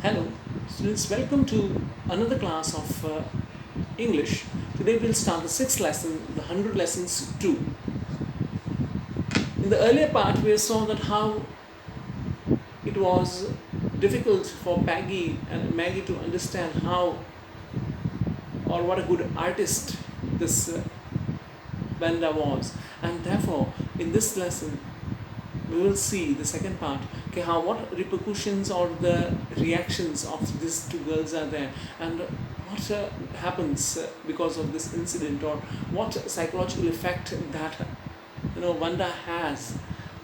Hello, students, welcome to another class of English. Today we'll start the sixth lesson, the 100 lessons 2. In the earlier part, we saw that how it was difficult for Peggy and Maggie to understand how or what a good artist this Vanda was, and therefore, in this lesson, we will see the second part, okay, how what repercussions or the reactions of these two girls are there, and what happens because of this incident, or what psychological effect that Vanda has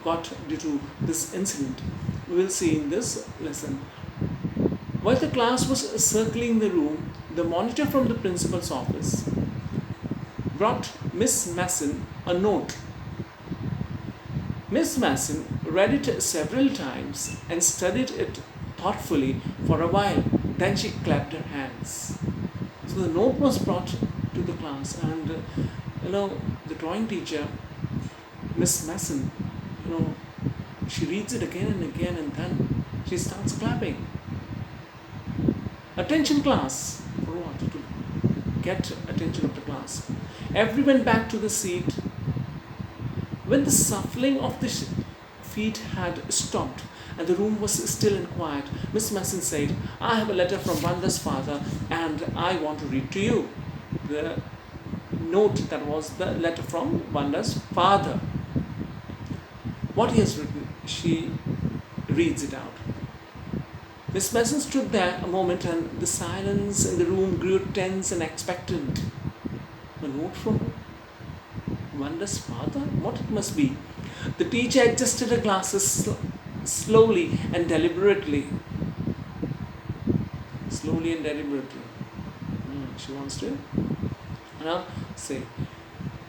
got due to this incident. We will see in this lesson. While the class was circling the room, the monitor from the principal's office brought Miss Masson a note. Miss Masson read it several times and studied it thoughtfully for a while. Then she clapped her hands. So the note was brought to the class, and the drawing teacher, Miss Masson, she reads it again and again, and then she starts clapping. Attention, class! For what? To get attention of the class. Everyone back to the seat. When the shuffling of the feet had stopped and the room was still and quiet, Miss Masson said, "I have a letter from Vanda's father and I want to read to you." The note that was the letter from Vanda's father. What he has written, she reads it out. Miss Masson stood there a moment, and the silence in the room grew tense and expectant. A note from Vanda's father? What it must be? The teacher adjusted her glasses slowly and deliberately. Slowly and deliberately. She wants to say.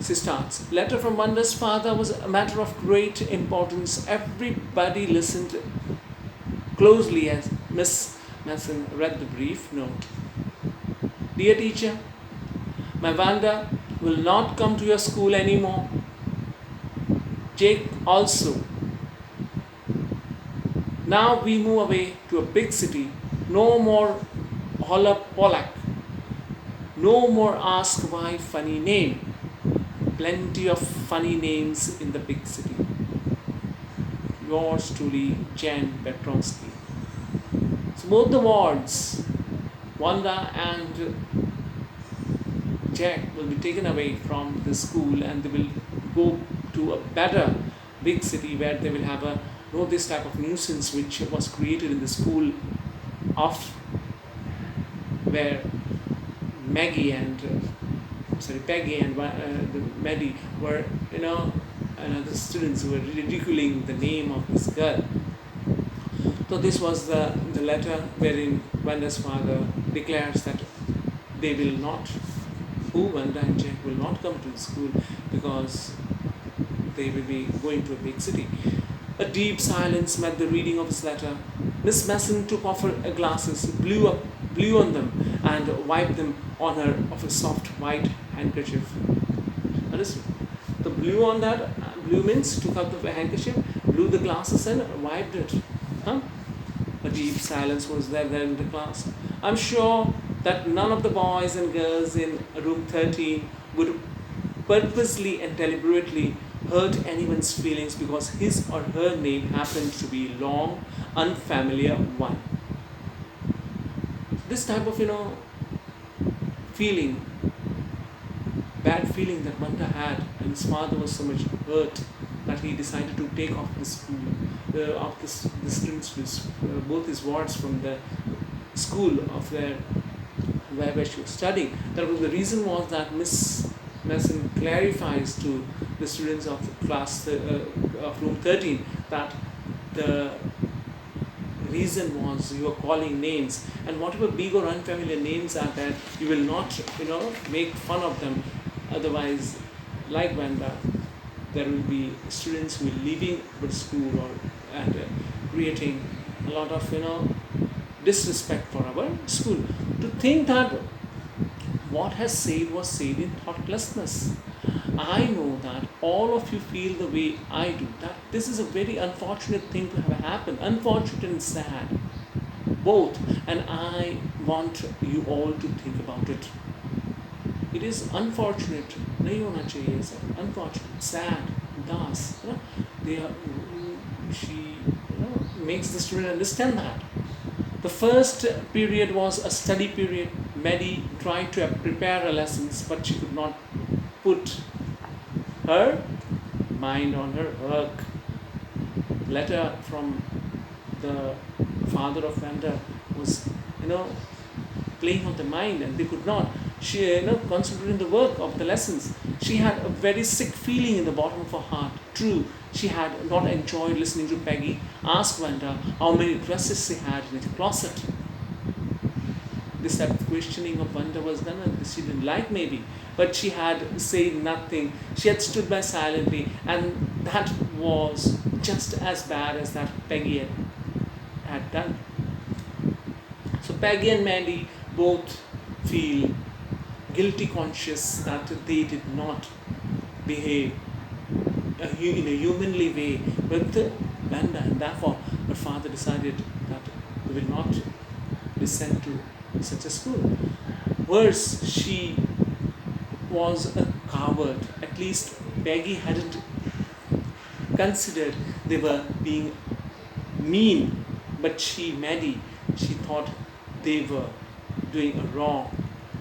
She starts. Letter from Vanda's father was a matter of great importance. Everybody listened closely as Miss Masson read the brief note. Dear teacher, my Vanda will not come to your school anymore. Jake also. Now we move away to a big city. No more holla Polak. No more ask why funny name. Plenty of funny names in the big city. Yours truly, Jan Petrovsky. So both the wards, Vanda and Jack, will be taken away from the school, and they will go to a better big city where they will have this type of nuisance which was created in the school of where Peggy and the Maddie were, the students were ridiculing the name of this girl. So this was the letter wherein Vanda's father declares that they will not, Vanda and Jack will not come to the school because they will be going to a big city. A deep silence met the reading of his letter. Miss Masson took off her glasses, blew on them, and wiped them on her of a soft white handkerchief. Understood? The blew on that, blew means took out the handkerchief, blew the glasses and wiped it. A deep silence was there in the class. I'm sure that none of the boys and girls in room 13 would purposely and deliberately hurt anyone's feelings because his or her name happened to be long, unfamiliar one. This type of, feeling, bad feeling that Vanda had, and his father was so much hurt that he decided to take off the school, off the students, both his wards from the school of where she was studying. That was the reason was that Miss Masson clarifies to the students of class of room 13 that the reason was you are calling names, and whatever big or unfamiliar names are there, you will not make fun of them. Otherwise, like Vanda, there will be students who will leaving the school and creating a lot of disrespect for our school. To think that what has said was said in thoughtlessness. I know that all of you feel the way I do, that this is a very unfortunate thing to have happened, unfortunate and sad. both, and I want you all to think about it. It is unfortunate, नहीं होना चाहिए ऐसा, unfortunate, sad, udas, they are, she makes the student understand that. The first period was a study period. Maddie tried to prepare her lessons, but she could not put her mind on her work. Letter from the father of Vanda was, playing on the mind, and they could not. She, concentrate in the work of the lessons. She had a very sick feeling in the bottom of her heart. True, she had not enjoyed listening to Peggy ask Vanda how many dresses she had in the closet. This type of questioning of Vanda was done, and she didn't like maybe, but she had said nothing. She had stood by silently, and that was just as bad as that Peggy had done. So Peggy and Mandy both feel guilty conscious that they did not behave in a humanly way with Vanda, and therefore her father decided that they will not be sent to such a school. Worse, she was a coward. At least Peggy hadn't considered they were being mean, but Maddie, she thought they were doing a wrong.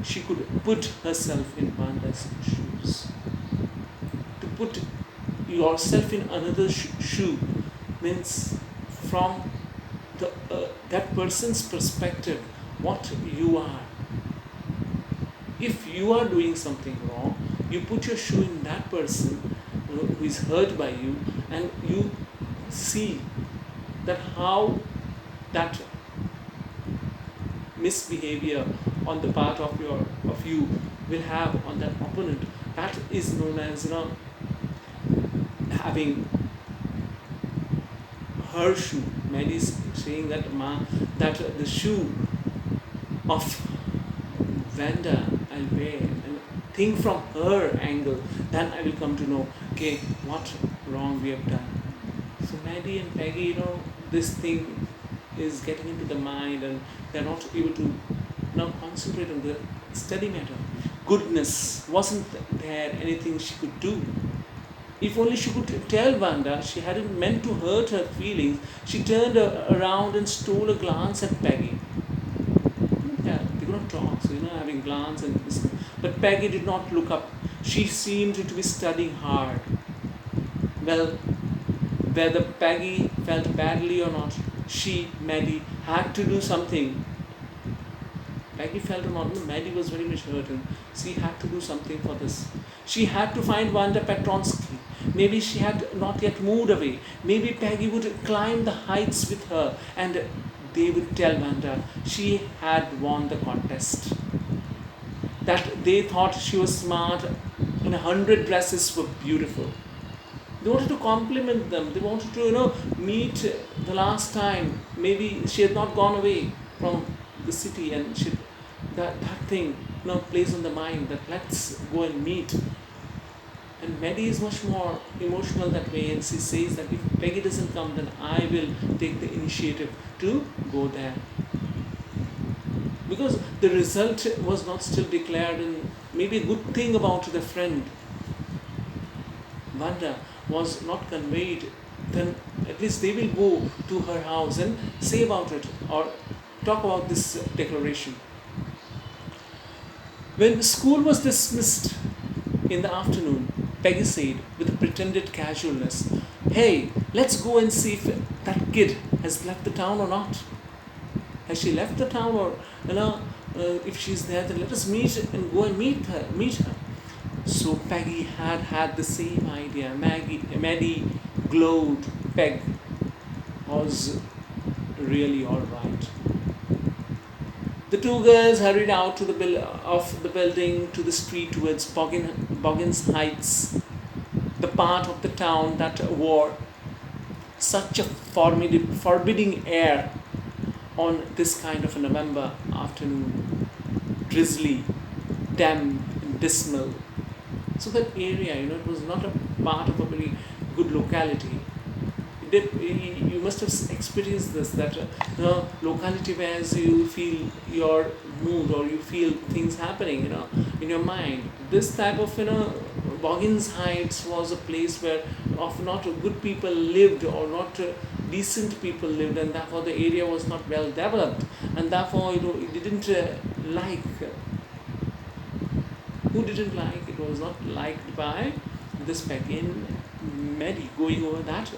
She could put herself in Vanda's shoes. To put yourself in another shoe means from that person's perspective, what you are. If you are doing something wrong, you put your shoe in that person who is hurt by you, and you see that how that misbehavior on the part of you will have on that opponent. That is known as having her shoe. Mary is saying that that the shoe of Vanda I'll wear and think from her angle. Then I will come to know, okay, what wrong we have done. So Maddie and Peggy, this thing is getting into the mind, and they're not able to now concentrate on the study matter. Goodness, wasn't there anything she could do? If only she could tell Vanda she hadn't meant to hurt her feelings. She turned around and stole a glance at Peggy. Yeah, they could not talk, so having glance and this. But Peggy did not look up. She seemed to be studying hard. Well, whether Peggy felt badly or not, Maddie, had to do something. Peggy felt or not, Maddie was very much hurt, and she had to do something for this. She had to find Vanda Petronsky. Maybe she had not yet moved away. Maybe Peggy would climb the heights with her, and they would tell Vanda she had won the contest. That they thought she was smart, and 100 dresses were beautiful. They wanted to compliment them. They wanted to, meet the last time. Maybe she had not gone away from the city, and that thing, plays on the mind that let's go and meet. And Maddie is much more emotional that way, and she says that if Peggy doesn't come, then I will take the initiative to go there. Because the result was not still declared, and maybe a good thing about the friend, Vanda, was not conveyed, then at least they will go to her house and say about it or talk about this declaration. When school was dismissed in the afternoon, Peggy said with a pretended casualness, "Hey, let's go and see if that kid has left the town or not. Has she left the town, or if she's there, then let us meet and go and meet her." So Peggy had the same idea. Maddie glowed. Peg was really all right. The two girls hurried out to the building to the street towards Boggins Heights, the part of the town that wore such a forbidding air on this kind of a November afternoon, drizzly, damp, and dismal. So that area, it was not a part of a very good locality. you must have experienced this, that locality where you feel your mood or you feel things happening, in your mind. This type of, Boggins Heights was a place where of not good people lived, or not decent people lived, and therefore the area was not well developed, and therefore it didn't like. Who didn't like? It was not liked by this Peggy and Maddie going over that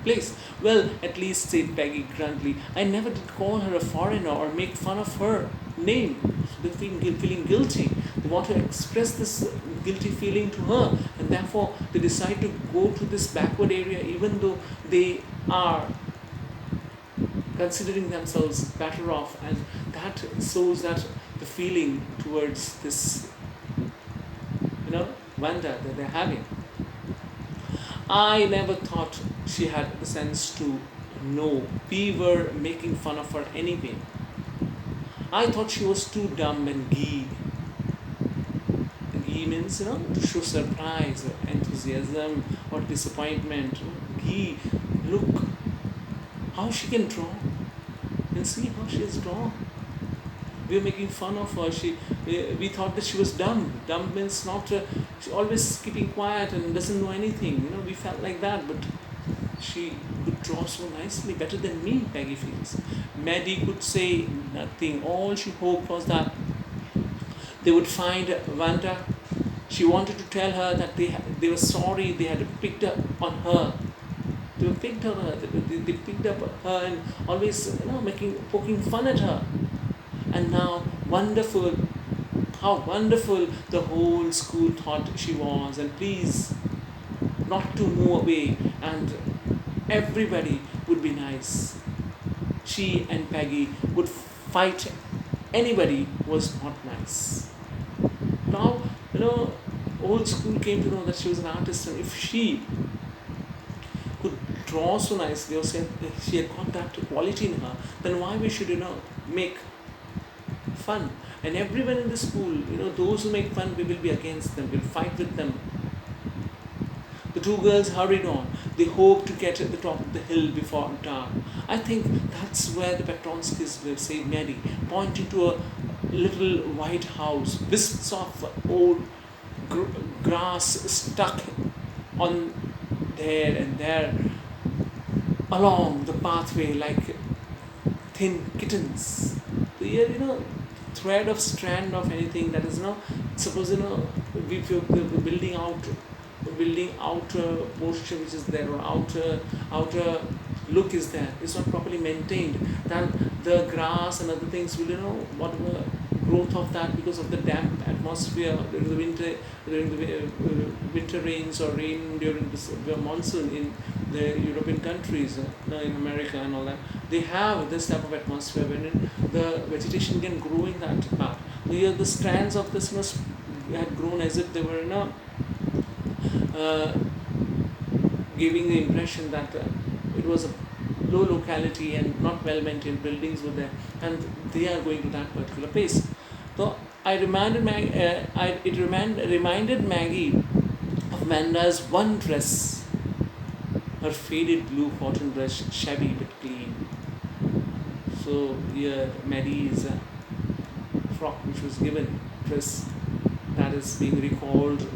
place. Well, at least, said Peggy gruntly, I never did call her a foreigner or make fun of her name. They're feeling guilty. They want to express this guilty feeling to her, and therefore they decide to go to this backward area, even though they are considering themselves better off, and that shows that the feeling towards this, wonder that they're having. I never thought she had the sense to know we were making fun of her anyway. I thought she was too dumb and gee. Gee means, to show surprise or enthusiasm or disappointment. Gee, look how she can draw. And see how she is drawn. We were making fun of her. We thought that she was dumb. Dumb means not, she always keeping quiet and doesn't know anything. We felt like that, but she could draw so nicely, better than me, Peggy feels. Maddie could say nothing. All she hoped was that they would find Wanda. She wanted to tell her that they were sorry they had picked up on her. They picked her. They picked up her and always, poking fun at her. And now, how wonderful the whole school thought she was, and please not to move away, and everybody would be nice. She and Peggy would fight anybody who was not nice. Now, whole school came to know that she was an artist, and if she could draw so nicely, or say she had got that quality in her, then why we should, make fun? And everyone in the school, those who make fun, we will be against them, we'll fight with them. The two girls hurried on. They hoped to get at the top of the hill before dark. I think that's where the Petronskis live, said Mary, pointing to a little white house, wisps of old grass stuck on there and there along the pathway like thin kittens. The thread of strand of anything that is, suppose, if you're building outer portion which is there, or outer look is there, it's not properly maintained, then the grass and other things will, whatever growth of that, because of the damp atmosphere during the winter rains or rain during the monsoon in the European countries, in America and all that, they have this type of atmosphere when the vegetation can grow in that part. Here the strands of this had grown as if they were, giving the impression that it was a low locality and not well maintained buildings were there, and they are going to that particular place. So it reminded Maggie of Manda's one dress, her faded blue cotton dress, shabby but clean. So here Maddie's frock, which was given, dress that is being recalled,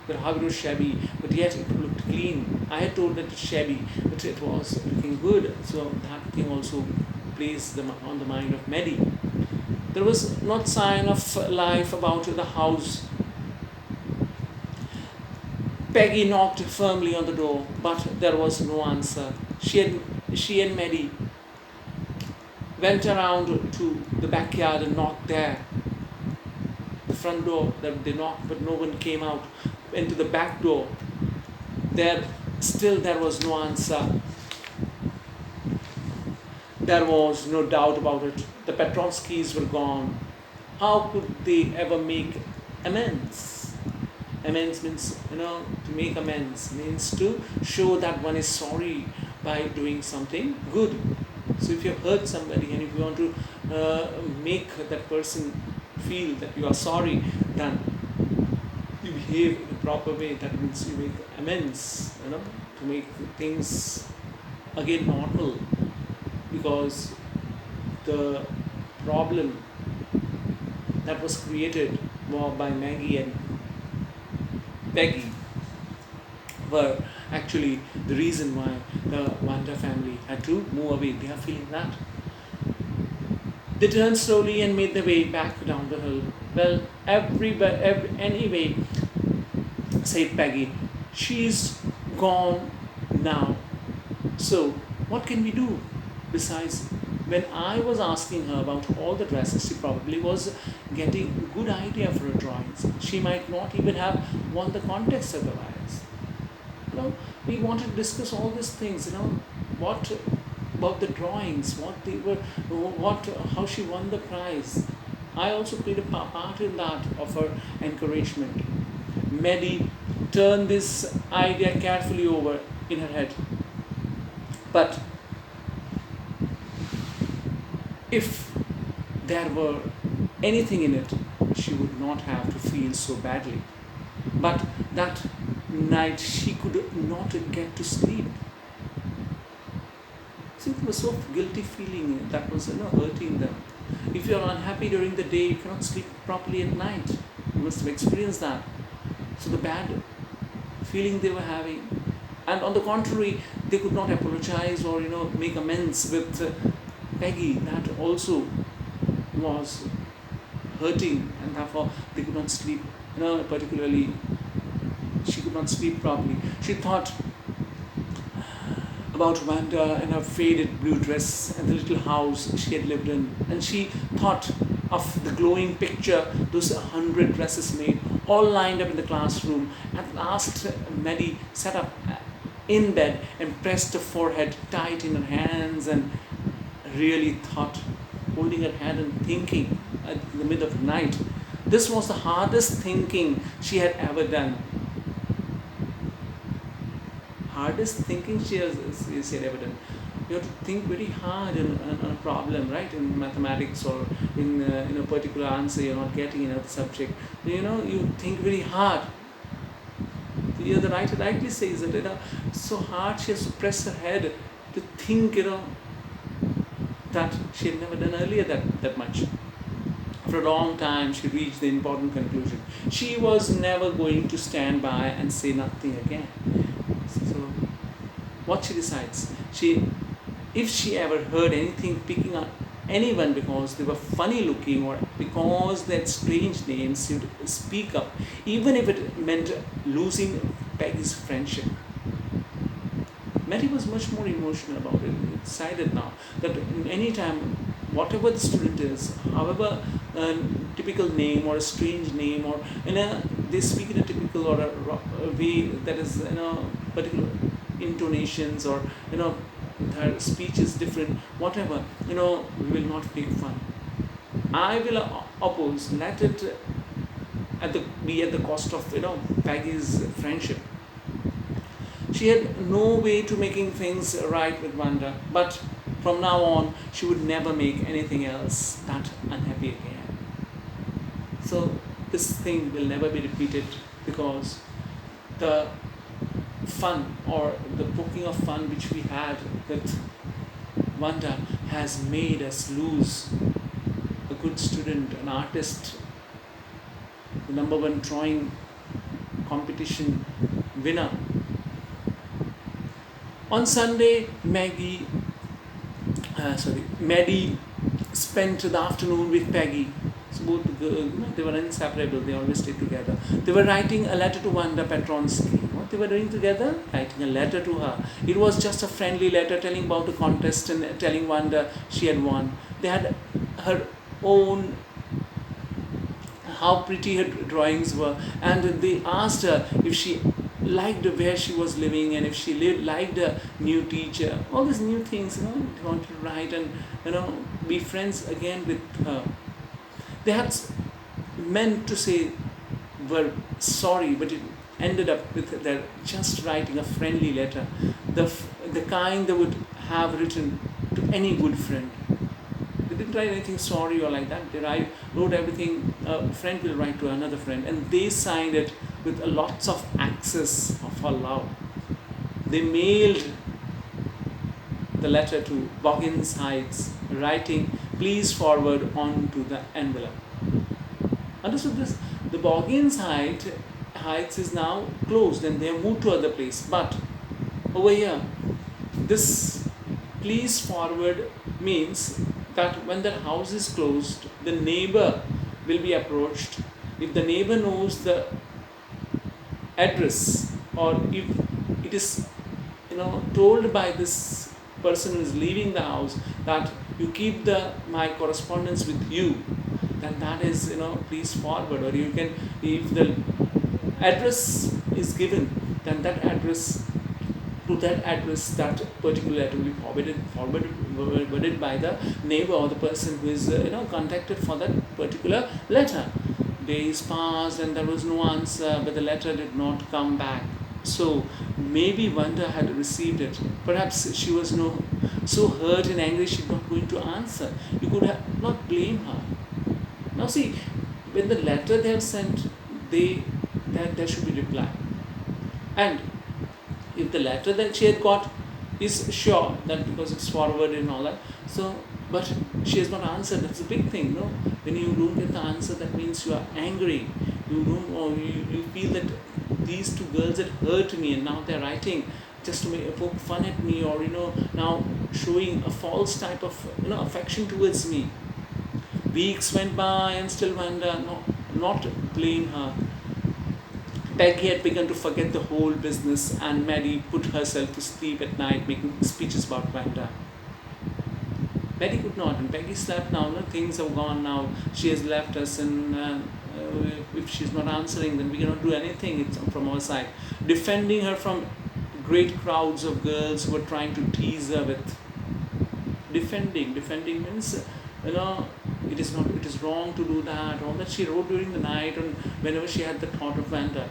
but how it was shabby, but yet it looked clean. I had told that it's shabby, but it was looking good. So that thing also plays on the mind of Maddie. There was not sign of life about the house. Peggy knocked firmly on the door, but there was no answer. She and Maddie went around to the backyard and knocked there. The front door, they knocked, but no one came out. Into the back door, there was no answer. There was no doubt about it. The Petronskis were gone. How could they ever make amends? Amends means, to make amends means to show that one is sorry by doing something good. So if you have hurt somebody and if you want to make that person feel that you are sorry, then you behave in a proper way. That means you make amends, to make things again normal, because the problem that was created by Maggie and Peggy were actually the reason why the Wanda family had to move away. They are feeling that. They turned slowly and made their way back down the hill. Well, anyway, said Peggy, she's gone now. So, what can we do? Besides, when I was asking her about all the dresses, she probably was getting a good idea for her drawings. She might not even have won the contest otherwise. You know, we wanted to discuss all these things. What about the drawings? How she won the prize. I also played a part in that of her encouragement. Maddie turned this idea carefully over in her head. But if there were anything in it, she would not have to feel so badly. But that night she could not get to sleep. See, it was so guilty feeling that was hurting them. If you are unhappy during the day, you cannot sleep properly at night. You must have experienced that. So the bad feeling they were having, and on the contrary, they could not apologize or make amends with Peggy. That also was hurting, and therefore they could not sleep. Particularly, she could not sleep properly. She thought about Wanda and her faded blue dress and the little house she had lived in, and she thought of the glowing picture those 100 dresses made, all lined up in the classroom. At last, Maddie sat up in bed and pressed her forehead tight in her hands and really thought, holding her head and thinking at the middle of the night. This was the hardest thinking she had ever done. Hardest thinking she had ever done. You have to think very hard on a problem, right? In mathematics or in a particular answer you're not getting in another subject. You think very hard. The writer rightly says that so hard she has to press her head to think that she had never done earlier that much. For a long time she reached the important conclusion. She was never going to stand by and say nothing again. So what she decides, if she ever heard anything picking on anyone because they were funny looking or because they had strange names, she would speak up, even if it meant losing Peggy's friendship. Mary was much more emotional about it. He decided now that any time, whatever the student is, however typical name or a strange name, or they speak in a typical or a way that is particular intonations, or their speech is different, whatever, we will not make fun. I will oppose, let it be at the cost of Peggy's friendship. She had no way to making things right with Wanda, but from now on she would never make anything else that unhappy again. So this thing will never be repeated, because the fun or the poking of fun which we had with Wanda has made us lose a good student, an artist, the number one drawing competition winner. On Sunday, Maddie spent the afternoon with Peggy. So both they were inseparable. They always stayed together. They were writing a letter to Wanda Petronsky. What they were doing together? Writing a letter to her. It was just a friendly letter telling about the contest and telling Wanda she had won. They had her own, how pretty her drawings were, and they asked her if she liked where she was living and if she liked a new teacher, all these new things, they wanted to write and be friends again with her. They had meant to say were sorry, but it ended up with their just writing a friendly letter, the kind they would have written to any good friend. They didn't write anything sorry or like that. They wrote everything a friend will write to another friend, and they signed it with lots of access of her love. They mailed the letter to Boggins Heights, writing, "Please forward on to the envelope." Understood this? The Heights is now closed and they have moved to other place. But over here, this "please forward" means that when the house is closed, the neighbor will be approached. If the neighbor knows the address, or if it is told by this person who is leaving the house that you keep my correspondence with you, then that is please forward. Or you can, if the address is given, then that address that particular letter will be forwarded by the neighbor or the person who is contacted for that particular letter. Days passed and there was no answer, but the letter did not come back. So maybe Wanda had received it. Perhaps she was so hurt and angry she's not going to answer. You could not blame her. Now see, when the letter they have sent, there should be reply. And if the letter that she had got is sure that because it's forwarded and all that, so but she has not answered, that's a big thing, no? When you don't get the answer, that means you are angry. You don't, or you feel that these two girls had hurt me and now they're writing just to poke fun at me, or now showing a false type of affection towards me. Weeks went by and still Wanda not blame her. Peggy had begun to forget the whole business, and Maddie put herself to sleep at night making speeches about Wanda. Maddie could not, and Peggy slept now. Things have gone now. She has left us, and if she's not answering, then we cannot do anything from our side. Defending her from great crowds of girls who were trying to tease her with. Defending means it is wrong to do that. All that she wrote during the night, and whenever she had the thought of Wanda.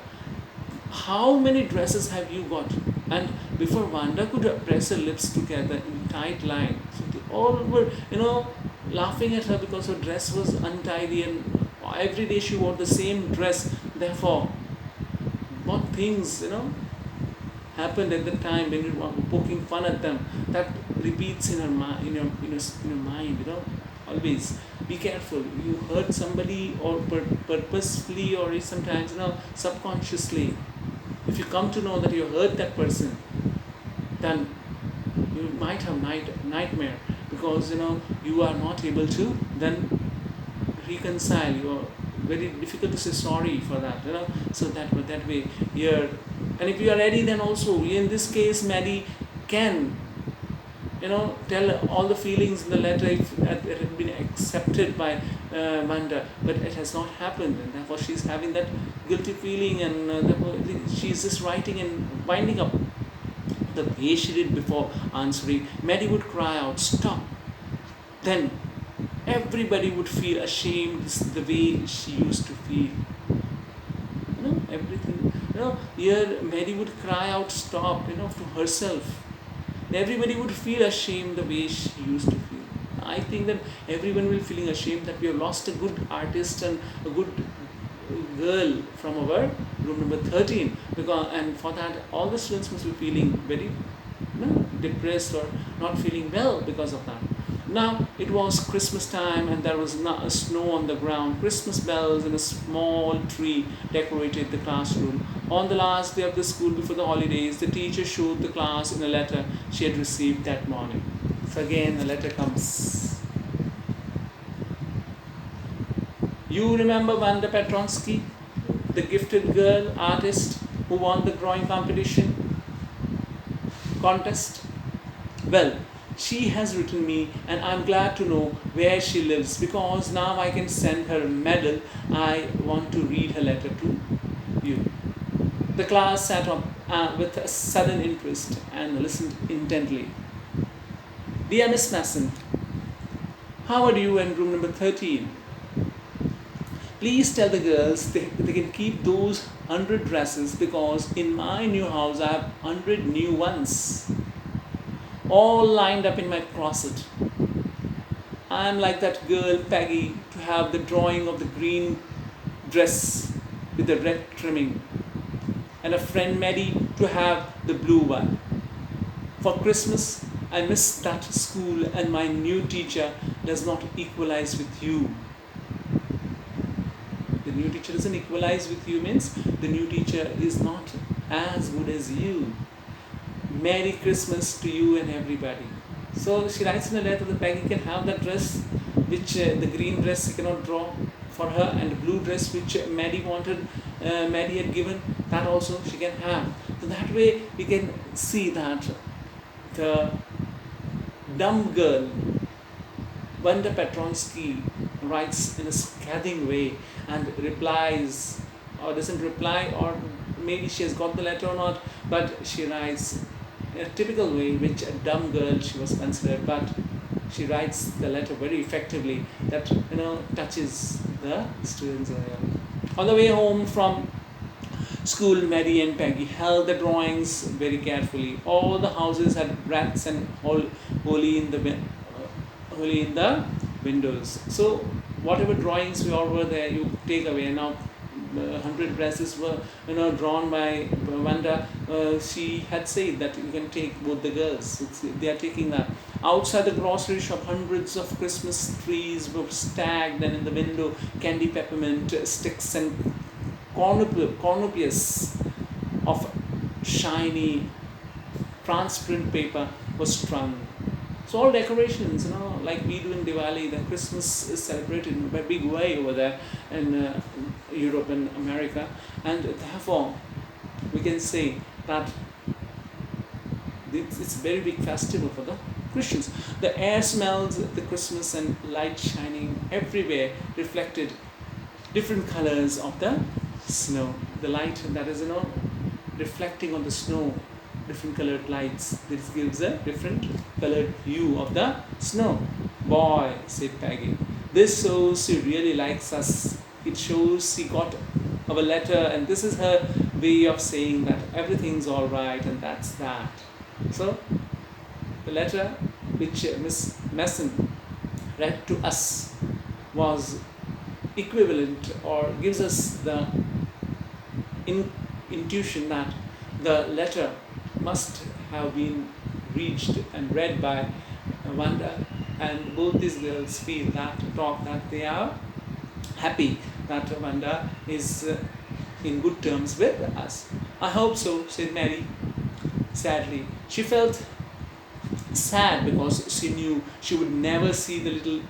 How many dresses have you got? And before Wanda could press her lips together in tight line, so they all were laughing at her because her dress was untidy, and every day she wore the same dress. Therefore, what things happened at the time when you were poking fun at them, that repeats in your mind. Always be careful. You hurt somebody, or purposefully, or sometimes subconsciously. If you come to know that you hurt that person, then you might have nightmare, because you are not able to then reconcile. You are very difficult to say sorry for that. So that way here. And if you are ready, then also in this case Maddie can tell all the feelings in the letter if it had been accepted by Wanda, but it has not happened, and therefore she's having that guilty feeling, and therefore she's just writing and winding up the way she did before answering. Maddie would cry out, "Stop!" Then everybody would feel ashamed the way she used to feel. Everything. Here Maddie would cry out, "Stop!" to herself. Everybody would feel ashamed the way she used to feel. I think that everyone will feeling ashamed that we have lost a good artist and a good girl from our room number 13, and for that all the students must be feeling very depressed or not feeling well because of that. Now it was Christmas time and there was snow on the ground. Christmas bells and a small tree decorated the classroom. On the last day of the school before the holidays, the teacher showed the class in a letter she had received that morning. So again a letter comes. You remember Wanda Petronsky, the gifted girl artist who won the drawing contest? Well, she has written me, and I'm glad to know where she lives, because now I can send her a medal. I want to read her letter to you. The class sat up with a sudden interest and listened intently. Dear Miss Mason, how are you in room number 13? Please tell the girls they can keep those 100 dresses, because in my new house I have 100 new ones, all lined up in my closet. I am like that girl Peggy to have the drawing of the green dress with the red trimming, and a friend Maddie to have the blue one. For Christmas, I miss that school, and my new teacher does not equalize with you. The new teacher doesn't equalize with you means the new teacher is not as good as you. Merry Christmas to you and everybody. So she writes in a letter that Peggy can have that dress, which the green dress he cannot draw for her, and the blue dress which Maddie wanted, Maddie had given, that also she can have. So that way we can see that the dumb girl, Wanda Petronsky, writes in a scathing way and replies, or doesn't reply, or maybe she has got the letter or not, but she writes in a typical way, which a dumb girl she was considered, but she writes the letter very effectively that touches the students. On the way home from school, Mary and Peggy held the drawings very carefully. All the houses had rats and holy in the windows. So whatever drawings we all were there, you take away. Now 100 dresses were drawn by Wanda. She had said that you can take both the girls. They are taking that. Outside the grocery shop, hundreds of Christmas trees were stacked, and in the window, candy peppermint sticks and cornucopias of shiny transparent paper was strung. So all decorations, like we do in Diwali, the Christmas is celebrated in a big way over there in Europe and America, and therefore we can say that it's a very big festival for the Christians. The air smells the Christmas and light shining everywhere, reflected different colors of the snow. The light that is reflecting on the snow, different colored lights. This gives a different colored view of the snow. Boy, said Peggy, this shows she really likes us. It shows she got our letter, and this is her way of saying that everything's all right, and that's that. So the letter which Miss Masson read to us was equivalent, or gives us the intuition that the letter must have been reached and read by Wanda, and both these girls feel that they are happy that Wanda is in good terms with us. I hope so, said Mary sadly. She felt sad because she knew she would never see the little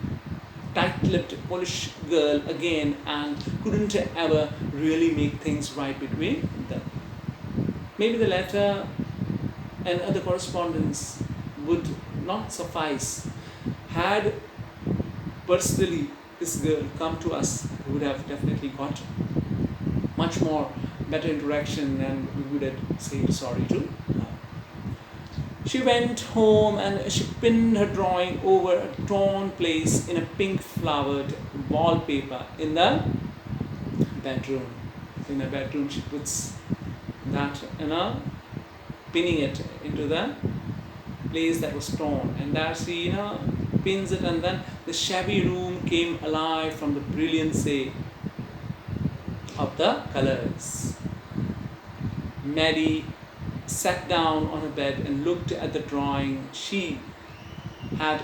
tight-lipped Polish girl again, and couldn't ever really make things right between them. Maybe the letter and other correspondence would not suffice. Had personally this girl come to us, we would have definitely got much more better interaction, and we would have said sorry to her. She went home and she pinned her drawing over a torn place in a pink flowered wallpaper in the bedroom. In the bedroom she puts that, pinning it into the place that was torn, and there she pins it, and then the shabby room came alive from the brilliancy of the colors. Maddie sat down on her bed and looked at the drawing she had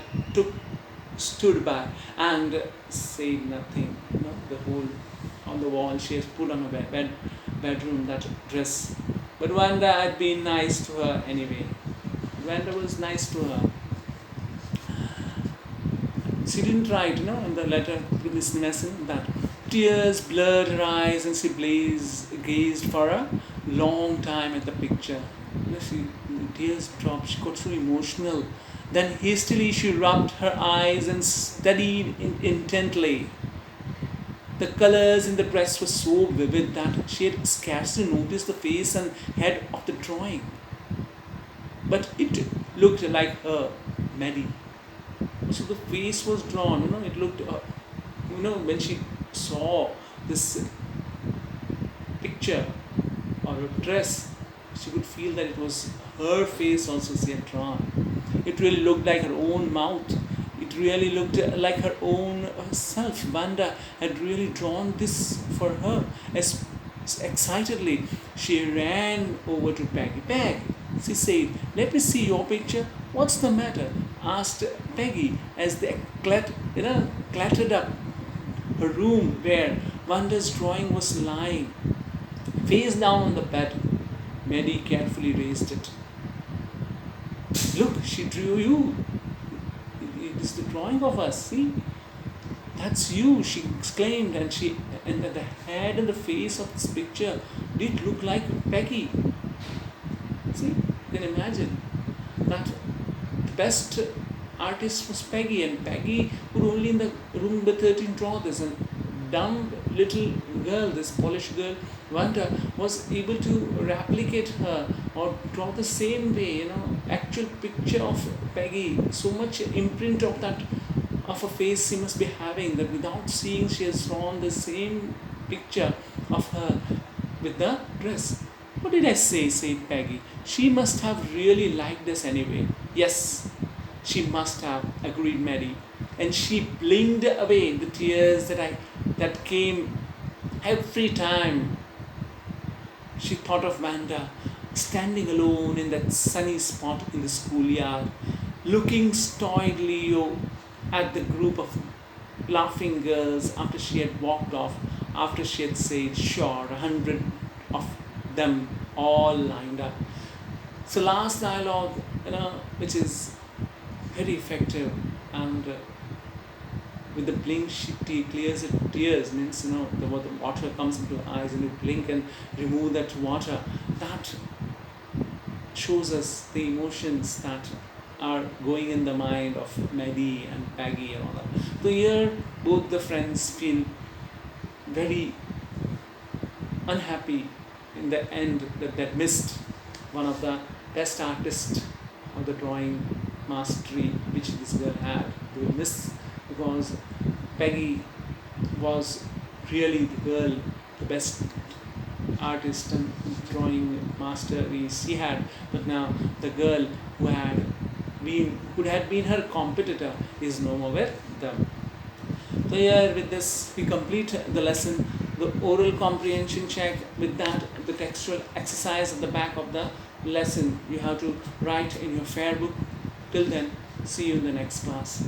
stood by and said nothing. The whole on the wall she has put on her bedroom that dress. But Wanda had been nice to her anyway. Wanda was nice to her. She didn't write, in the letter to Miss Masson that tears blurred her eyes and she gazed for a long time at the picture. Tears dropped, she got so emotional. Then hastily she rubbed her eyes and studied intently. The colors in the dress were so vivid that she had scarcely noticed the face and head of the drawing. But it looked like her, Maddie. So the face was drawn, it looked, when she saw this picture or a dress, she could feel that it was her face also she had drawn. It really looked like her own mouth. It really looked like her own self. Wanda had really drawn this for her. As excitedly, she ran over to Peggy. Peg, she said, let me see your picture. "What's the matter?" asked Peggy as they clattered up her room where Wanda's drawing was lying, face down on the bed. Maddie carefully raised it. "Look, she drew you. It is the drawing of us. See, that's you," she exclaimed, and the head and the face of this picture did look like Peggy. See, you can imagine that the best artist was Peggy, and Peggy would only in the room the 13 draw this, and dumb little girl, this Polish girl, Wanda, was able to replicate her or draw the same way, actual picture of Peggy. So much imprint of that of a face she must be having that without seeing she has drawn the same picture of her with the dress. "What did I say?" said Peggy. "She must have really liked us anyway." "Yes, she must have," agreed Mary. And she blinked away the tears that came every time she thought of Wanda standing alone in that sunny spot in the schoolyard, looking stoically at the group of laughing girls after she had walked off, after she had said, "Sure, 100 of them all lined up." So, last dialogue, which is very effective, and with the blink, she clears it. Tears means, the water comes into her eyes, and you blink and remove that water. That shows us the emotions that are going in the mind of Maddie and Peggy and all that. So here, both the friends feel very unhappy in the end that they missed one of the best artists of the drawing mastery which this girl had. They will miss because Peggy was really the girl, the best artist and drawing master she had, but now the girl who had been her competitor is no more with them. So here with this we complete the lesson, the oral comprehension check. With that, the textual exercise at the back of the lesson you have to write in your fair book. Till then, see you in the next class.